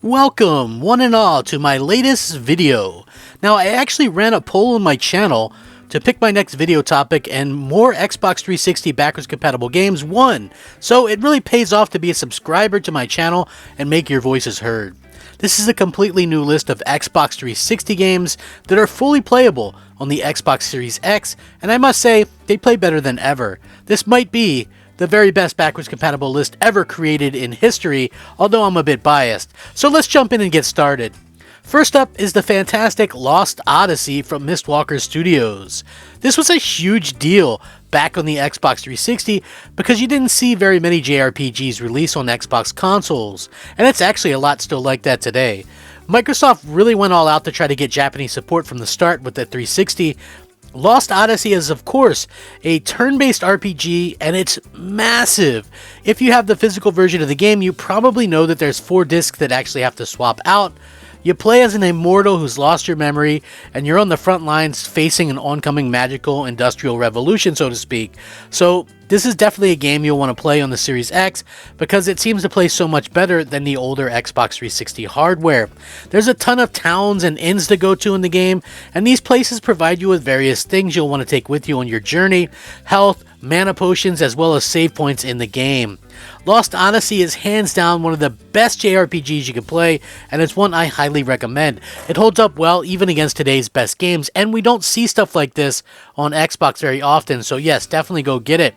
Welcome, one and all, to my latest video. Now, I actually ran a poll on my channel to pick my next video topic, and more Xbox 360 backwards compatible games won. So it really pays off to be a subscriber to my channel and make your voices heard. This is a completely new list of Xbox 360 games that are fully playable on the Xbox Series X, and I must say, they play better than ever. This might be the very best backwards compatible list ever created in history, although I'm a bit biased. So let's jump in and get started. First up is the fantastic Lost Odyssey from Mistwalker Studios. This was a huge deal back on the Xbox 360 because you didn't see very many JRPGs release on Xbox consoles, and it's actually a lot still like that today. Microsoft really went all out to try to get Japanese support from the start with the 360. Lost Odyssey is, of course, a turn-based RPG, and it's massive. If you have the physical version of the game, you probably know that there's 4 discs that actually have to swap out. You play as an immortal who's lost your memory, and you're on the front lines facing an oncoming magical industrial revolution, so to speak. So this is definitely a game you'll want to play on the Series X because it seems to play so much better than the older Xbox 360 hardware. There's a ton of towns and inns to go to in the game, and these places provide you with various things you'll want to take with you on your journey: health, mana potions, as well as save points in the game. Lost Odyssey is hands down one of the best JRPGs you can play, and it's one I highly recommend. It holds up well even against today's best games, and we don't see stuff like this on Xbox very often, so yes, definitely go get it.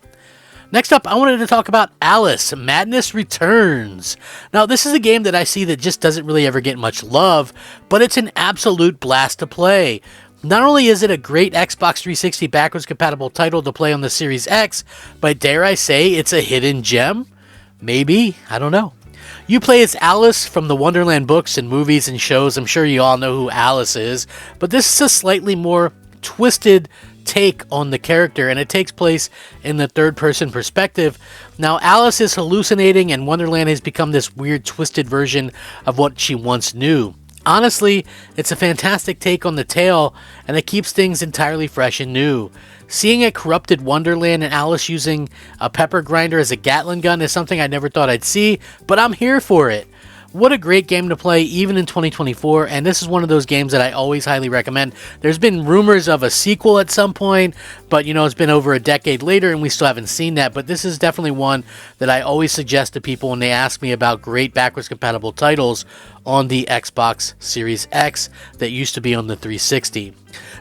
Next up, I wanted to talk about Alice: Madness Returns. Now, this is a game that I see that just doesn't really ever get much love, but it's an absolute blast to play. Not only is it a great Xbox 360 backwards compatible title to play on the Series X, but dare I say it's a hidden gem? Maybe, I don't know. You play as Alice from the Wonderland books and movies and shows. I'm sure you all know who Alice is, but this is a slightly more twisted take on the character, and it takes place in the third-person perspective. Now, Alice is hallucinating, and Wonderland has become this weird, twisted version of what she once knew. Honestly, it's a fantastic take on the tale, and it keeps things entirely fresh and new. Seeing a corrupted Wonderland and Alice using a pepper grinder as a Gatling gun is something I never thought I'd see, but I'm here for it. What a great game to play even in 2024, and this is one of those games that I always highly recommend. There's been rumors of a sequel at some point, but you know, it's been over a decade later and we still haven't seen that, but this is definitely one that I always suggest to people when they ask me about great backwards compatible titles on the Xbox Series X that used to be on the 360.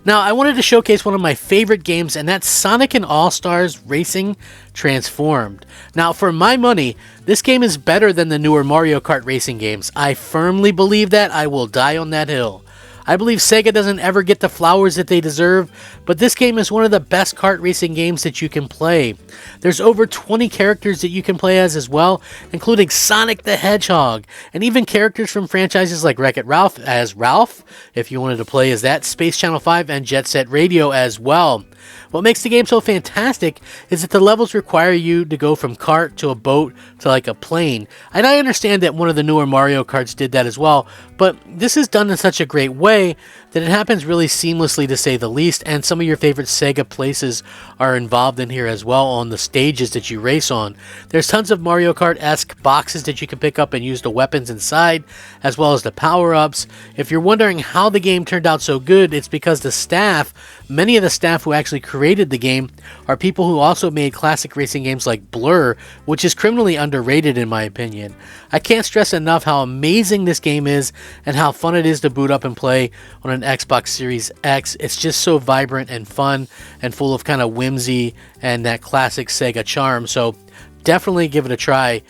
Now, I wanted to showcase one of my favorite games, and that's Sonic and All-Stars Racing Transformed. Now, for my money, this game is better than the newer Mario Kart racing games. I firmly believe that. I will die on that hill. I believe Sega doesn't ever get the flowers that they deserve, but this game is one of the best kart racing games that you can play. There's over 20 characters that you can play as well, including Sonic the Hedgehog, and even characters from franchises like Wreck-It Ralph as Ralph, if you wanted to play as that, Space Channel 5, and Jet Set Radio as well. What makes the game so fantastic is that the levels require you to go from kart to a boat to like a plane. And I understand that one of the newer Mario Karts did that as well, but this is done in such a great way that it happens really seamlessly, to say the least, and some of your favorite Sega places are involved in here as well on the stages that you race on. There's tons of Mario Kart-esque boxes that you can pick up and use the weapons inside, as well as the power-ups. If you're wondering how the game turned out so good, it's because the staff, many of the staff who actually created the game, are people who also made classic racing games like Blur, which is criminally underrated in my opinion. I can't stress enough how amazing this game is and how fun it is to boot up and play on an Xbox Series X. It's just so vibrant and fun and full of kind of whimsy and that classic Sega charm. So definitely give it a try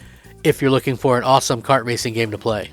if you're looking for an awesome kart racing game to play.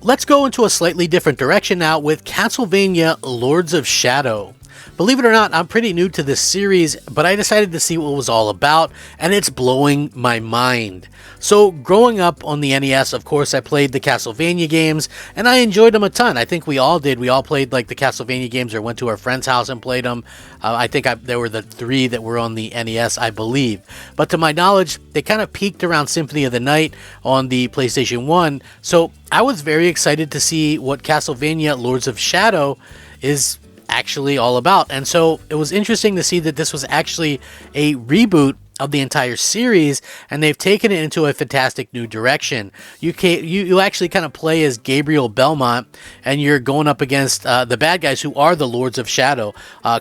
Let's go into a slightly different direction now with Castlevania Lords of Shadow. Believe it or not, I'm pretty new to this series, but I decided to see what it was all about, and it's blowing my mind. So, growing up on the NES, of course, I played the Castlevania games, and I enjoyed them a ton. I think we all did. We all played like the Castlevania games or went to our friend's house and played them. I think there were the 3 that were on the NES, I believe. But to my knowledge, they kind of peaked around Symphony of the Night on the PlayStation 1, so I was very excited to see what Castlevania Lords of Shadow is actually all about. And so it was interesting to see that this was actually a reboot of the entire series, and they've taken it into a fantastic new direction. You actually kind of play as Gabriel Belmont, and you're going up against the bad guys who are the Lords of Shadow.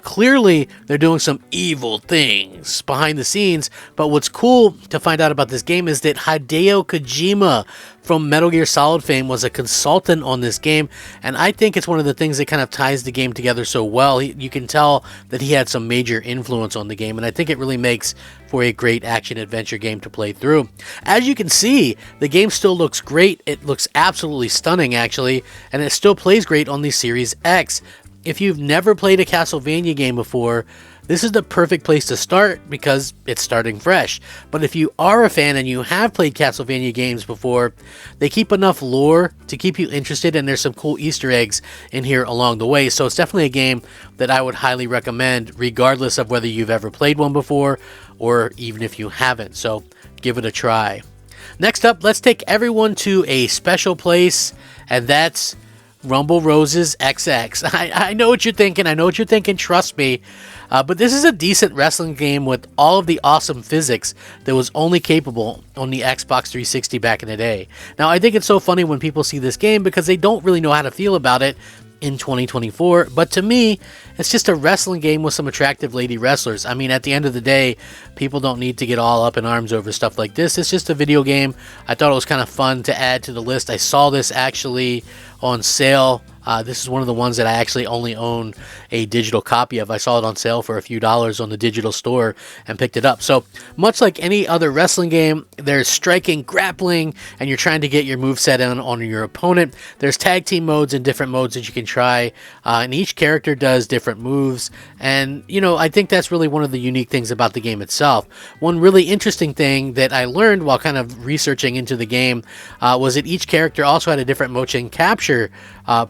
Clearly, they're doing some evil things behind the scenes, but what's cool to find out about this game is that Hideo Kojima from Metal Gear Solid fame was a consultant on this game, and I think it's one of the things that kind of ties the game together so well. You can tell that he had some major influence on the game, and I think it really makes for a great action-adventure game to play through. As you can see, the game still looks great. It looks absolutely stunning, actually, and it still plays great on the Series X. If you've never played a Castlevania game before, this is the perfect place to start because it's starting fresh. But if you are a fan and you have played Castlevania games before, they keep enough lore to keep you interested, and there's some cool Easter eggs in here along the way. So it's definitely a game that I would highly recommend regardless of whether you've ever played one before or even if you haven't. So give it a try. Next up, let's take everyone to a special place, and that's Rumble Roses XX. I know what you're thinking. I know what you're thinking. Trust me. But this is a decent wrestling game with all of the awesome physics that was only capable on the Xbox 360 back in the day. Now, I think it's so funny when people see this game because they don't really know how to feel about it in 2024, but to me, it's just a wrestling game with some attractive lady wrestlers. I mean, at the end of the day, people don't need to get all up in arms over stuff like this. It's just a video game. I thought it was kind of fun to add to the list. I saw this actually on sale. This is one of the ones that I actually only own a digital copy of. I saw it on sale for a few dollars on the digital store and picked it up. So much like any other wrestling game, there's striking, grappling, and you're trying to get your moveset on your opponent. There's tag team modes and different modes that you can try, and each character does different moves. And, you know, I think that's really one of the unique things about the game itself. One really interesting thing that I learned while kind of researching into the game was that each character also had a different motion capture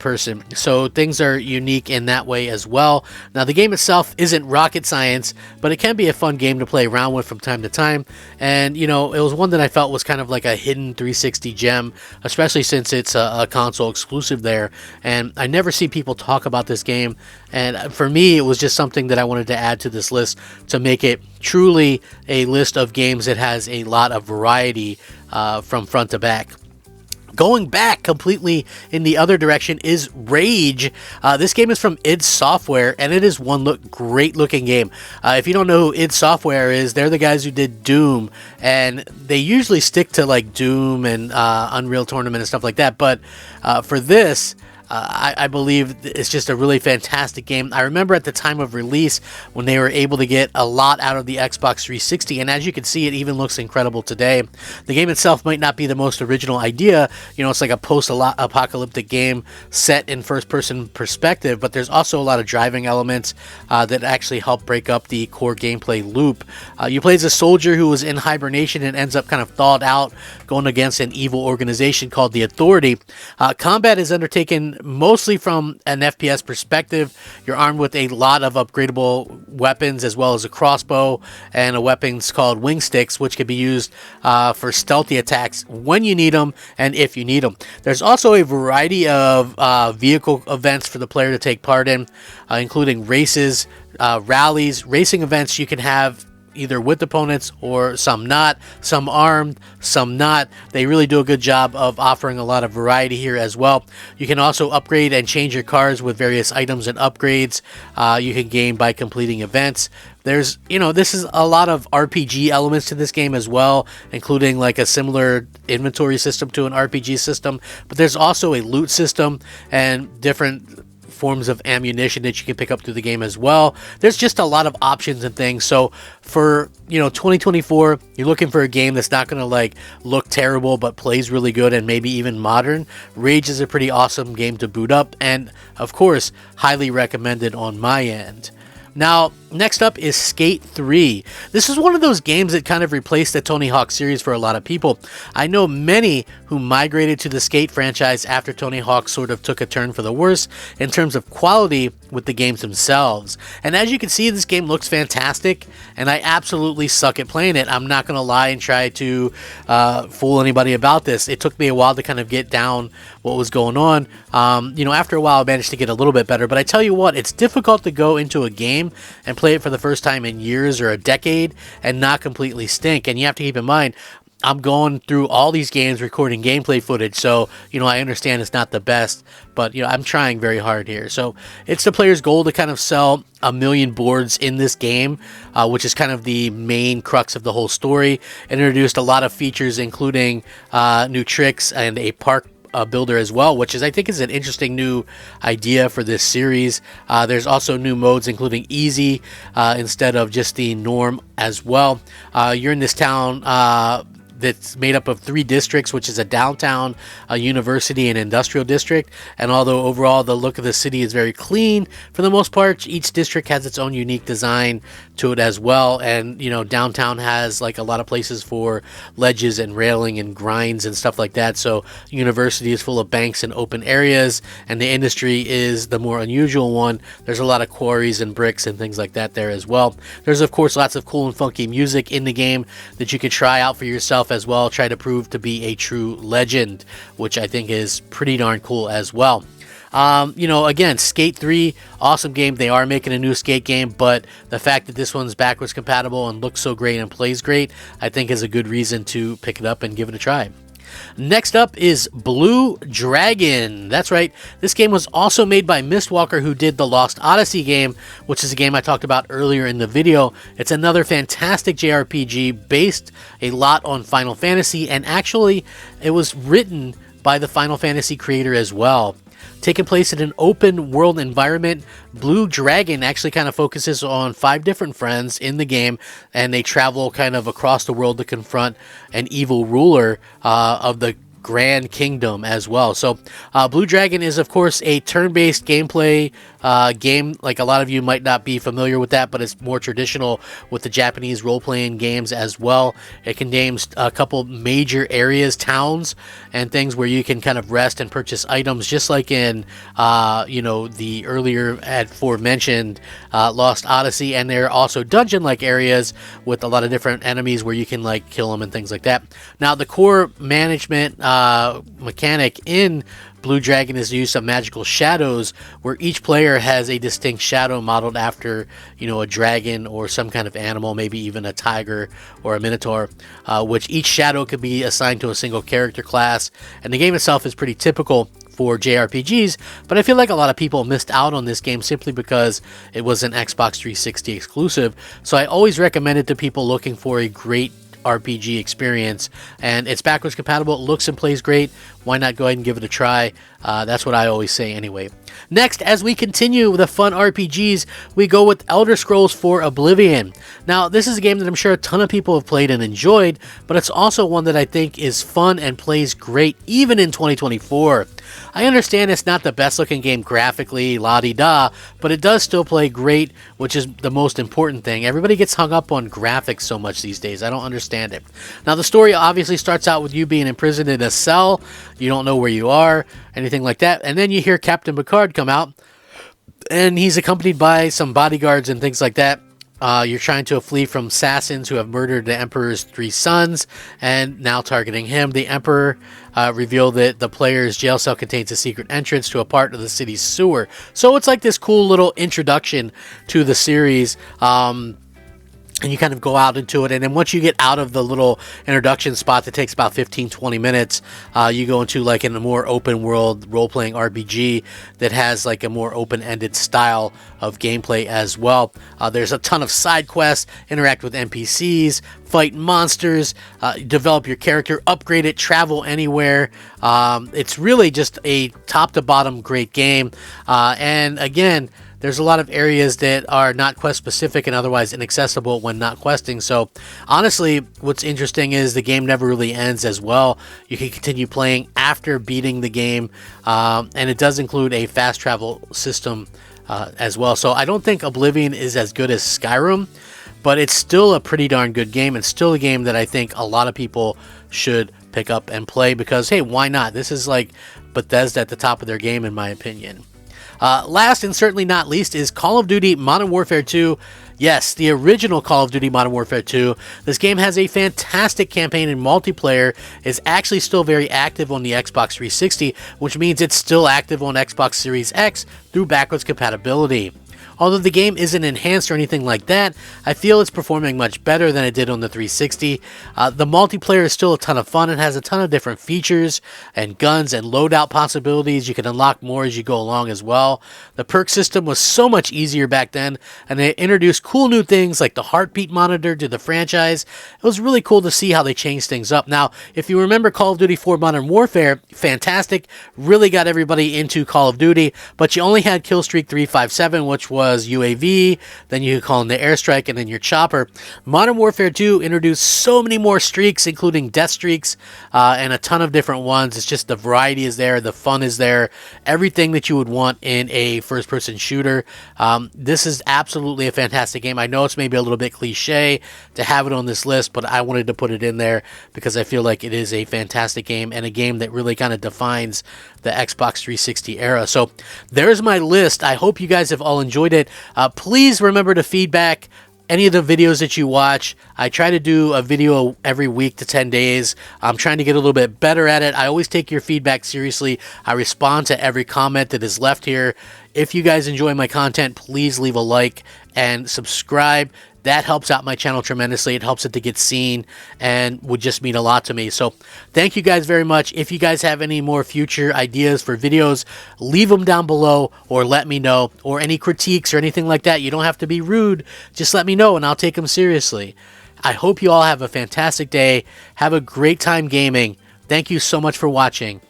person. So things are unique in that way as well. Now, the game itself isn't rocket science, but it can be a fun game to play around with from time to time. And, you know, it was one that I felt was kind of like a hidden 360 gem, especially since it's a console exclusive there. And I never see people talk about this game. And for me, it was just something that I wanted to add to this list to make it truly a list of games that has a lot of variety from front to back. Going back completely in the other direction is Rage. This game is from id Software, and it is one great looking game. If you don't know who id Software is, they're the guys who did Doom, and they usually stick to like Doom and Unreal Tournament and stuff like that. But for this, I believe it's just a really fantastic game. I remember at the time of release when they were able to get a lot out of the Xbox 360, and as you can see, it even looks incredible today. The game itself might not be the most original idea. You know, it's like a post-apocalyptic game set in first-person perspective, but there's also a lot of driving elements that actually help break up the core gameplay loop. You play as a soldier who was in hibernation and ends up kind of thawed out, going against an evil organization called the Authority. Combat is undertaken mostly from an FPS perspective. You're armed with a lot of upgradable weapons, as well as a crossbow and a weapons called wing sticks, which can be used for stealthy attacks when you need them and if you need them. There's also a variety of vehicle events for the player to take part in, including races, rallies, racing events you can have either with opponents or some not, some armed, some not. They really do a good job of offering a lot of variety here as well. You can also upgrade and change your cars with various items and upgrades you can gain by completing events. There's, you know, this is a lot of RPG elements to this game as well, including like a similar inventory system to an RPG system, but there's also a loot system and different forms of ammunition that you can pick up through the game as well. There's just a lot of options and things. So for, you know, 2024, you're looking for a game that's not going to like look terrible but plays really good and maybe even modern. Rage is a pretty awesome game to boot up, and of course highly recommended on my end. Now, next up is Skate 3. This is one of those games that kind of replaced the Tony Hawk series for a lot of people. I know many who migrated to the Skate franchise after Tony Hawk sort of took a turn for the worse in terms of quality with the games themselves. And as you can see, this game looks fantastic, and I absolutely suck at playing it. I'm not going to lie and try to fool anybody about this. It took me a while to kind of get down what was going on. After a while, I managed to get a little bit better. But I tell you what, it's difficult to go into a game and play it for the first time in years or a decade and not completely stink. And you have to keep in mind, I'm going through all these games recording gameplay footage, so I understand it's not the best, but I'm trying very hard here. So it's the player's goal to kind of sell 1 million boards in this game, which is kind of the main crux of the whole story. It introduced a lot of features, including new tricks and a park builder as well, which I think is an interesting new idea for this series. There's also new modes, including easy instead of just the norm as well. You're in this town that's made up of 3 districts, which is a downtown, a university, and industrial district. And although overall the look of the city is very clean, for the most part, each district has its own unique design to it as well. And downtown has like a lot of places for ledges and railing and grinds and stuff like that. So university is full of banks and open areas, and the industry is the more unusual one. There's a lot of quarries and bricks and things like that there as well. There's of course lots of cool and funky music in the game that you can try out for yourself as well, try to prove to be a true legend, which I think is pretty darn cool as well. Again, Skate 3, awesome game. They are making a new Skate game, but the fact that this one's backwards compatible and looks so great and plays great, I think is a good reason to pick it up and give it a try. Next up is Blue Dragon. That's right, this game was also made by Mistwalker, who did the Lost Odyssey game, which is a game I talked about earlier in the video. It's another fantastic JRPG based a lot on Final Fantasy, and actually it was written by the Final Fantasy creator as well. Taking place in an open world environment, Blue Dragon actually kind of focuses on 5 different friends in the game, and they travel kind of across the world to confront an evil ruler of the Grand Kingdom as well. So Blue Dragon is of course a turn-based gameplay game. Like a lot of you might not be familiar with that, but it's more traditional with the Japanese role-playing games as well. It contains a couple major areas, towns, and things where you can kind of rest and purchase items, just like in the earlier aforementioned Lost Odyssey. And there are also dungeon-like areas with a lot of different enemies where you can like kill them and things like that. Now the core management mechanic in Blue Dragon is the use of magical shadows, where each player has a distinct shadow modeled after a dragon or some kind of animal, maybe even a tiger or a minotaur, which each shadow could be assigned to a single character class. And the game itself is pretty typical for JRPGs, but I feel like a lot of people missed out on this game simply because it was an Xbox 360 exclusive. So I always recommend it to people looking for a great RPG experience, and it's backwards compatible. It looks and plays great. Why not go ahead and give it a try? That's what I always say anyway. Next, as we continue with the fun RPGs, we go with Elder Scrolls 4 Oblivion. Now, this is a game that I'm sure a ton of people have played and enjoyed, but it's also one that I think is fun and plays great even in 2024. I understand it's not the best looking game graphically, la-di-da, but it does still play great, which is the most important thing. Everybody gets hung up on graphics so much these days. I don't understand it. Now, the story obviously starts out with you being imprisoned in a cell. You don't know where you are, anything like that. And then you hear Captain Picard come out, and he's accompanied by some bodyguards and things like that. You're trying to flee from assassins who have murdered the Emperor's 3 sons, and now targeting him. The Emperor revealed that the player's jail cell contains a secret entrance to a part of the city's sewer. So it's like this cool little introduction to the series. And you kind of go out into it, and then once you get out of the little introduction spot that takes about 15-20 minutes, you go into like in a more open world role-playing RPG that has like a more open-ended style of gameplay as well. There's a ton of side quests, interact with NPCs, fight monsters, develop your character, upgrade it, travel anywhere. It's really just a top-to-bottom great game, and again, there's a lot of areas that are not quest specific and otherwise inaccessible when not questing. So honestly, what's interesting is the game never really ends as well. You can continue playing after beating the game, and it does include a fast travel system as well. So I don't think Oblivion is as good as Skyrim, but it's still a pretty darn good game, and still a game that I think a lot of people should pick up and play because, hey, why not? This is like Bethesda at the top of their game in my opinion. Last and certainly not least is Call of Duty Modern Warfare 2. Yes, the original Call of Duty Modern Warfare 2. This game has a fantastic campaign, and multiplayer is actually still very active on the Xbox 360, which means it's still active on Xbox Series X through backwards compatibility. Although the game isn't enhanced or anything like that, I feel it's performing much better than it did on the 360. The multiplayer is still a ton of fun. It has a ton of different features and guns and loadout possibilities. You can unlock more as you go along as well. The perk system was so much easier back then, and they introduced cool new things like the heartbeat monitor to the franchise. It was really cool to see how they changed things up. Now, if you remember Call of Duty 4 Modern Warfare, fantastic, really got everybody into Call of Duty, but you only had Killstreak 357, which was UAV, then you could call in the airstrike, and then your chopper. Modern Warfare 2 introduced so many more streaks, including death streaks, and a ton of different ones. It's just the variety is there, the fun is there, everything that you would want in a first-person shooter. This is absolutely a fantastic game. I know it's maybe a little bit cliche to have it on this list, but I wanted to put it in there because I feel like it is a fantastic game and a game that really kind of defines the Xbox 360 era. So there's my list. I hope you guys have all enjoyed it. Please remember to feedback any of the videos that you watch. I try to do a video every week to 10 days. I'm trying to get a little bit better at it. I always take your feedback seriously. I respond to every comment that is left here. If you guys enjoy my content, please leave a like and subscribe. That helps out my channel tremendously. It helps it to get seen and would just mean a lot to me. So thank you guys very much. If you guys have any more future ideas for videos, leave them down below or let me know, or any critiques or anything like that. You don't have to be rude. Just let me know and I'll take them seriously. I hope you all have a fantastic day. Have a great time gaming. Thank you so much for watching.